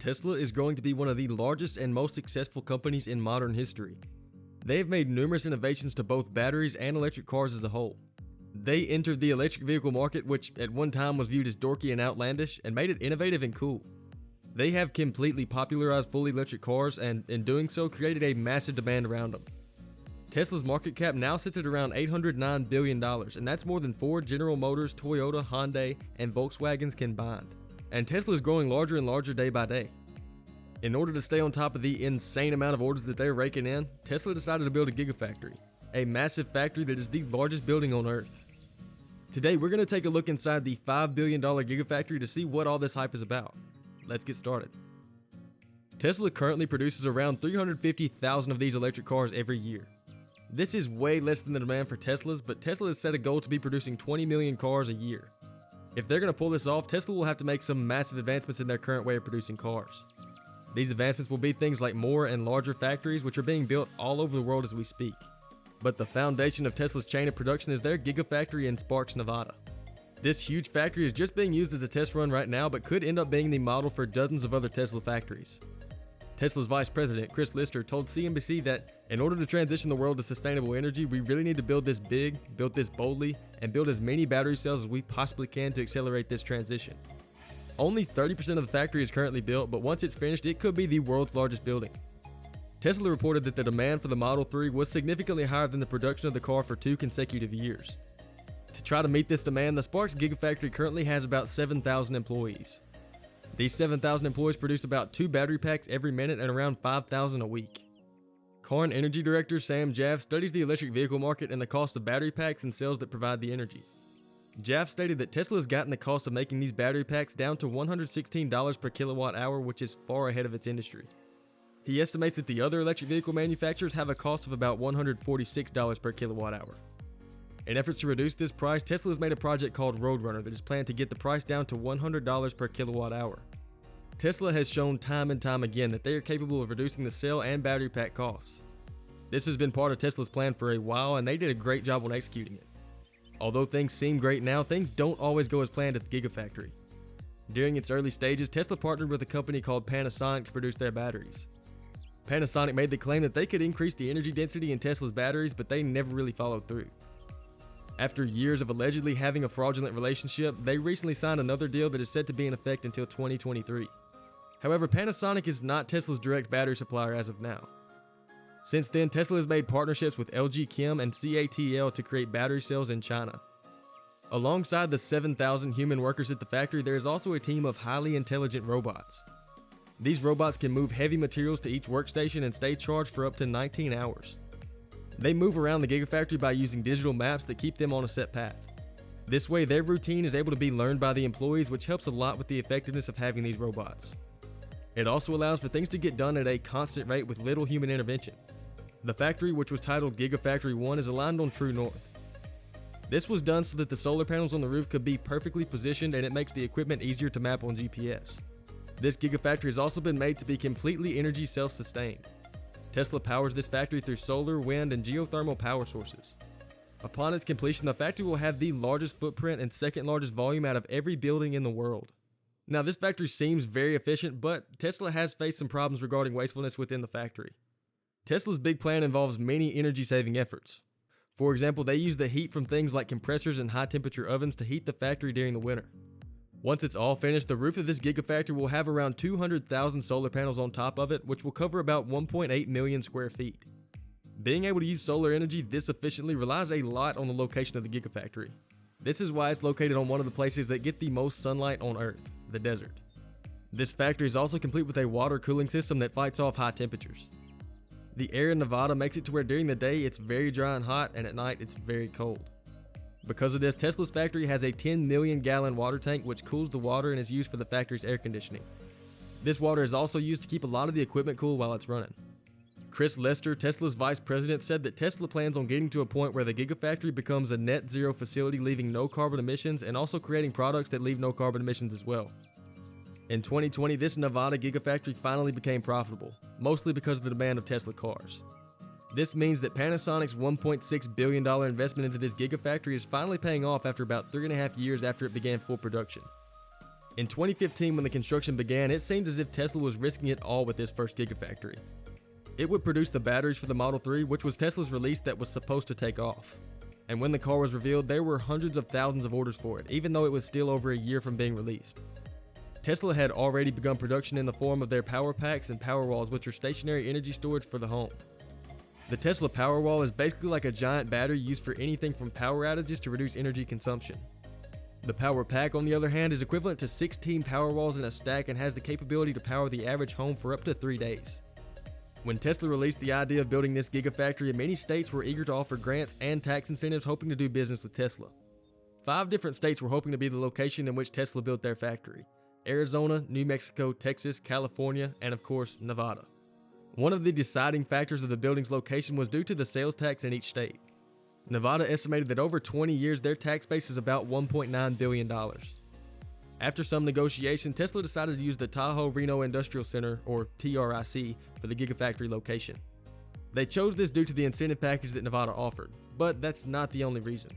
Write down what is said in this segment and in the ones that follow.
Tesla is growing to be one of the largest and most successful companies in modern history. They have made numerous innovations to both batteries and electric cars as a whole. They entered the electric vehicle market, which at one time was viewed as dorky and outlandish, and made it innovative and cool. They have completely popularized fully electric cars and, in doing so, created a massive demand around them. Tesla's market cap now sits at around $809 billion, and that's more than Ford, General Motors, Toyota, Hyundai, and Volkswagen's combined. And Tesla is growing larger and larger day by day. In order to stay on top of the insane amount of orders that they're raking in, Tesla decided to build a Gigafactory, a massive factory that is the largest building on Earth. Today, we're going to take a look inside the $5 billion Gigafactory to see what all this hype is about. Let's get started. Tesla currently produces around 350,000 of these electric cars every year. This is way less than the demand for Teslas, but Tesla has set a goal to be producing 20 million cars a year. If they're going to pull this off, Tesla will have to make some massive advancements in their current way of producing cars. These advancements will be things like more and larger factories, which are being built all over the world as we speak. But the foundation of Tesla's chain of production is their Gigafactory in Sparks, Nevada. This huge factory is just being used as a test run right now, but could end up being the model for dozens of other Tesla factories. Tesla's vice president, Chris Lister, told CNBC that in order to transition the world to sustainable energy, we really need to build this big, build this boldly, and build as many battery cells as we possibly can to accelerate this transition. Only 30% of the factory is currently built, but once it's finished, it could be the world's largest building. Tesla reported that the demand for the Model 3 was significantly higher than the production of the car for 2 consecutive years. To try to meet this demand, the Sparks Gigafactory currently has about 7,000 employees. These 7,000 employees produce about 2 battery packs every minute and around 5,000 a week. Car and Energy Director Sam Jaff studies the electric vehicle market and the cost of battery packs and cells that provide the energy. Jaff stated that Tesla has gotten the cost of making these battery packs down to $116 per kilowatt hour, which is far ahead of its industry. He estimates that the other electric vehicle manufacturers have a cost of about $146 per kilowatt hour. In efforts to reduce this price, Tesla has made a project called Roadrunner that is planned to get the price down to $100 per kilowatt hour. Tesla has shown time and time again that they are capable of reducing the cell and battery pack costs. This has been part of Tesla's plan for a while, and they did a great job on executing it. Although things seem great now, things don't always go as planned at the Gigafactory. During its early stages, Tesla partnered with a company called Panasonic to produce their batteries. Panasonic made the claim that they could increase the energy density in Tesla's batteries, but they never really followed through. After years of allegedly having a fraudulent relationship, they recently signed another deal that is set to be in effect until 2023. However, Panasonic is not Tesla's direct battery supplier as of now. Since then, Tesla has made partnerships with LG Chem and CATL to create battery cells in China. Alongside the 7,000 human workers at the factory, there is also a team of highly intelligent robots. These robots can move heavy materials to each workstation and stay charged for up to 19 hours. They move around the Gigafactory by using digital maps that keep them on a set path. This way, their routine is able to be learned by the employees, which helps a lot with the effectiveness of having these robots. It also allows for things to get done at a constant rate with little human intervention. The factory, which was titled Gigafactory 1, is aligned on true north. This was done so that the solar panels on the roof could be perfectly positioned, and it makes the equipment easier to map on GPS. This Gigafactory has also been made to be completely energy self-sustained. Tesla powers this factory through solar, wind, and geothermal power sources. Upon its completion, the factory will have the largest footprint and second largest volume out of every building in the world. Now, this factory seems very efficient, but Tesla has faced some problems regarding wastefulness within the factory. Tesla's big plan involves many energy-saving efforts. For example, they use the heat from things like compressors and high-temperature ovens to heat the factory during the winter. Once it's all finished, the roof of this Gigafactory will have around 200,000 solar panels on top of it, which will cover about 1.8 million square feet. Being able to use solar energy this efficiently relies a lot on the location of the Gigafactory. This is why it's located on one of the places that get the most sunlight on Earth, the desert. This factory is also complete with a water cooling system that fights off high temperatures. The air in Nevada makes it to where during the day it's very dry and hot, and at night it's very cold. Because of this, Tesla's factory has a 10 million gallon water tank which cools the water and is used for the factory's air conditioning. This water is also used to keep a lot of the equipment cool while it's running. Chris Lester, Tesla's vice president, said that Tesla plans on getting to a point where the Gigafactory becomes a net zero facility, leaving no carbon emissions and also creating products that leave no carbon emissions as well. In 2020, this Nevada Gigafactory finally became profitable, mostly because of the demand of Tesla cars. This means that Panasonic's $1.6 billion investment into this Gigafactory is finally paying off after about 3.5 years after it began full production. In 2015, when the construction began, it seemed as if Tesla was risking it all with this first Gigafactory. It would produce the batteries for the Model 3, which was Tesla's release that was supposed to take off. And when the car was revealed, there were hundreds of thousands of orders for it, even though it was still over a year from being released. Tesla had already begun production in the form of their power packs and Powerwalls, which are stationary energy storage for the home. The Tesla Powerwall is basically like a giant battery used for anything from power outages to reduce energy consumption. The Power Pack, on the other hand, is equivalent to 16 Powerwalls in a stack and has the capability to power the average home for up to 3 days. When Tesla released the idea of building this Gigafactory, many states were eager to offer grants and tax incentives hoping to do business with Tesla. 5 different states were hoping to be the location in which Tesla built their factory: Arizona, New Mexico, Texas, California, and of course, Nevada. One of the deciding factors of the building's location was due to the sales tax in each state. Nevada estimated that over 20 years their tax base is about $1.9 billion. After some negotiation, Tesla decided to use the Tahoe Reno Industrial Center, or TRIC, for the Gigafactory location. They chose this due to the incentive package that Nevada offered, but that's not the only reason.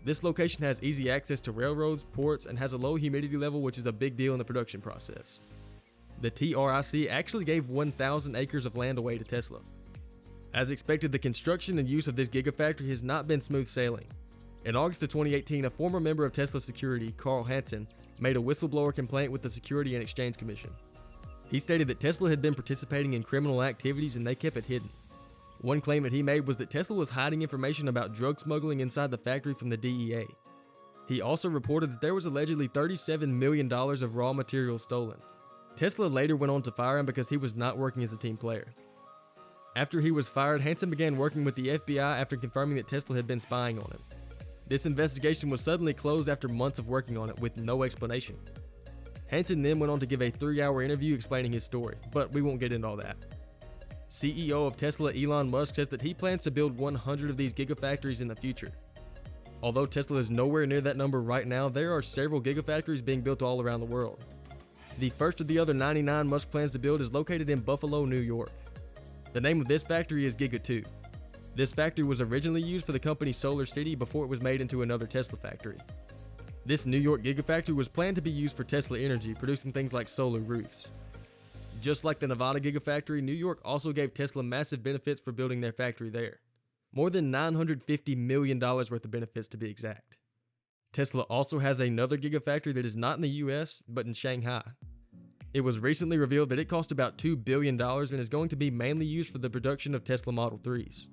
This location has easy access to railroads, ports, and has a low humidity level, which is a big deal in the production process. The TRIC actually gave 1,000 acres of land away to Tesla. As expected, the construction and use of this Gigafactory has not been smooth sailing. In August of 2018, a former member of Tesla security, Carl Hansen, made a whistleblower complaint with the Security and Exchange Commission. He stated that Tesla had been participating in criminal activities and they kept it hidden. One claim that he made was that Tesla was hiding information about drug smuggling inside the factory from the DEA. He also reported that there was allegedly $37 million of raw materials stolen. Tesla later went on to fire him because he was not working as a team player. After he was fired, Hansen began working with the FBI after confirming that Tesla had been spying on him. This investigation was suddenly closed after months of working on it with no explanation. Hansen then went on to give a 3-hour interview explaining his story, but we won't get into all that. CEO of Tesla Elon Musk says that he plans to build 100 of these Gigafactories in the future. Although Tesla is nowhere near that number right now, there are several Gigafactories being built all around the world. The first of the other 99 Musk plans to build is located in Buffalo, New York. The name of this factory is Giga 2. This factory was originally used for the company Solar City before it was made into another Tesla factory. This New York Gigafactory was planned to be used for Tesla Energy, producing things like solar roofs. Just like the Nevada Gigafactory, New York also gave Tesla massive benefits for building their factory there. More than $950 million worth of benefits to be exact. Tesla also has another Gigafactory that is not in the US, but in Shanghai. It was recently revealed that it cost about $2 billion and is going to be mainly used for the production of Tesla Model 3s.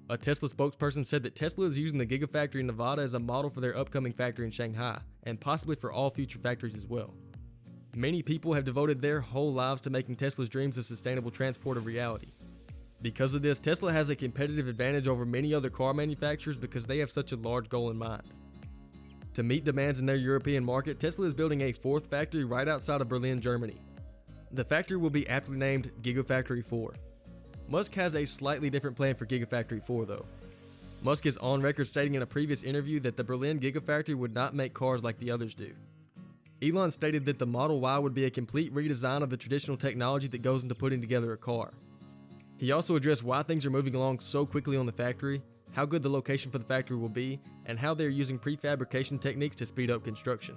A Tesla spokesperson said that Tesla is using the Gigafactory in Nevada as a model for their upcoming factory in Shanghai, and possibly for all future factories as well. Many people have devoted their whole lives to making Tesla's dreams of sustainable transport a reality. Because of this, Tesla has a competitive advantage over many other car manufacturers because they have such a large goal in mind. To meet demands in their European market, Tesla is building a 4th factory right outside of Berlin, Germany. The factory will be aptly named Gigafactory 4. Musk has a slightly different plan for Gigafactory 4 though. Musk is on record stating in a previous interview that the Berlin Gigafactory would not make cars like the others do. Elon stated that the Model Y would be a complete redesign of the traditional technology that goes into putting together a car. He also addressed why things are moving along so quickly on the factory, how good the location for the factory will be, and how they are using prefabrication techniques to speed up construction.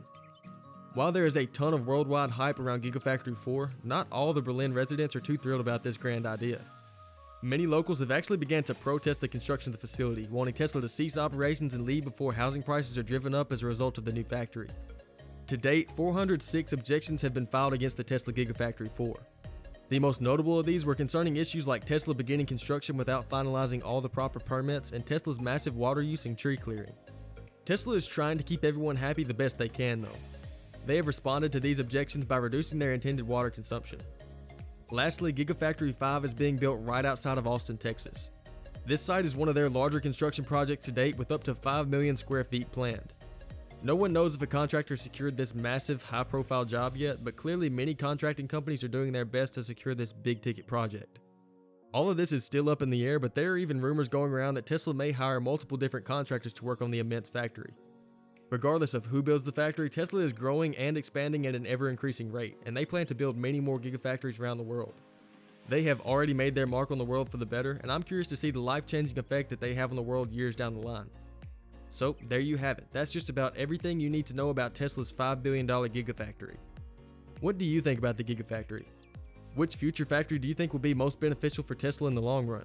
While there is a ton of worldwide hype around Gigafactory 4, not all the Berlin residents are too thrilled about this grand idea. Many locals have actually begun to protest the construction of the facility, wanting Tesla to cease operations and leave before housing prices are driven up as a result of the new factory. To date, 406 objections have been filed against the Tesla Gigafactory 4. The most notable of these were concerning issues like Tesla beginning construction without finalizing all the proper permits and Tesla's massive water use and tree clearing. Tesla is trying to keep everyone happy the best they can though. They have responded to these objections by reducing their intended water consumption. Lastly, Gigafactory 5 is being built right outside of Austin, Texas. This site is one of their larger construction projects to date with up to 5 million square feet planned. No one knows if a contractor secured this massive, high-profile job yet, but clearly many contracting companies are doing their best to secure this big-ticket project. All of this is still up in the air, but there are even rumors going around that Tesla may hire multiple different contractors to work on the immense factory. Regardless of who builds the factory, Tesla is growing and expanding at an ever-increasing rate, and they plan to build many more Gigafactories around the world. They have already made their mark on the world for the better, and I'm curious to see the life-changing effect that they have on the world years down the line. So there you have it. That's just about everything you need to know about Tesla's $5 billion Gigafactory. What do you think about the Gigafactory? Which future factory do you think will be most beneficial for Tesla in the long run?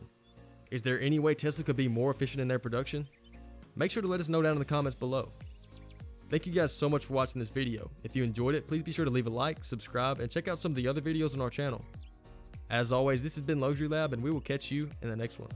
Is there any way Tesla could be more efficient in their production? Make sure to let us know down in the comments below. Thank you guys so much for watching this video. If you enjoyed it, please be sure to leave a like, subscribe, and check out some of the other videos on our channel. As always, this has been Luxury Lab, and we will catch you in the next one.